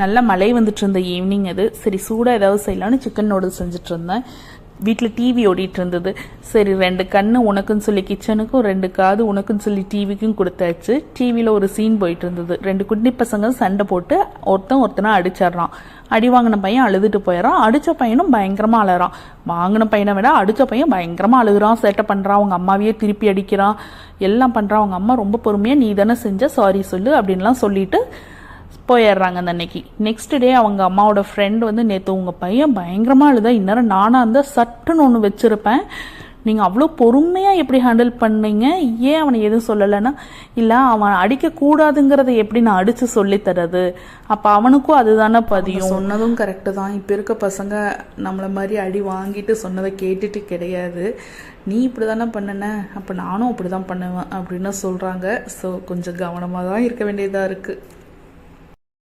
நல்ல மழை வந்துட்டு இருந்த ஈவினிங் அது. சரி சூடாக ஏதாவது செய்யலான்னு சிக்கன் நூடுல்ஸ் செஞ்சுட்டு இருந்தேன். வீட்டில் டிவி ஓடிட்டு இருந்தது. சரி 2 கண்ணு உனக்குன்னு சொல்லி கிச்சனுக்கும் 2 காது உனக்குன்னு சொல்லி டிவிக்கும் கொடுத்தாச்சு. டிவியில் ஒரு சீன் போயிட்டு இருந்தது. 2 குட்டி பசங்க சண்டை போட்டு ஒருத்தனை அடிச்சிட்றான். அடி வாங்கின பையன் அழுதுட்டு போயிடறான். அடித்த பையனும் பயங்கரமாக அழறான். வாங்கின பையனை விட அடித்த பையன் பயங்கரமாக அழுகுறான், சேட்டை பண்ணுறான், அவங்க அம்மாவையே திருப்பி அடிக்கிறான், எல்லாம் பண்ணுறான். அவங்க அம்மா ரொம்ப பொறுமையாக நீ தானே செஞ்ச, சாரி சொல்லு அப்படின்லாம் சொல்லிட்டு போயிடுறாங்க அந்த அன்னைக்கு. நெக்ஸ்ட் டே அவங்க அம்மாவோட ஃப்ரெண்ட் வந்து நேற்று உங்கள் பையன் பயங்கரமாக அழுதா, இந்நேரம் நானாக இருந்தால் சட்டுன்னு ஒன்று வச்சுருப்பேன், நீங்கள் அவ்வளோ பொறுமையாக எப்படி ஹேண்டில் பண்ணீங்க, ஏன் அவனை எதுவும் சொல்லலைன்னா, இல்லை அவன் அடிக்கக்கூடாதுங்கிறத எப்படி நான் அடித்து சொல்லித்தரது, அப்போ அவனுக்கும் அதுதானே பதியும். சொன்னதும் கரெக்டு தான். இப்போ இருக்க பசங்க நம்மளை மாதிரி அடி வாங்கிட்டு சொன்னதை கேட்டுட்டு கிடையாது. நீ இப்படி தானே பண்ணின, அப்போ நானும் அப்படி தான் பண்ணுவேன் அப்படின்னு சொல்கிறாங்க. ஸோ கொஞ்சம் கவனமாக தான் இருக்க வேண்டியதாக இருக்குது.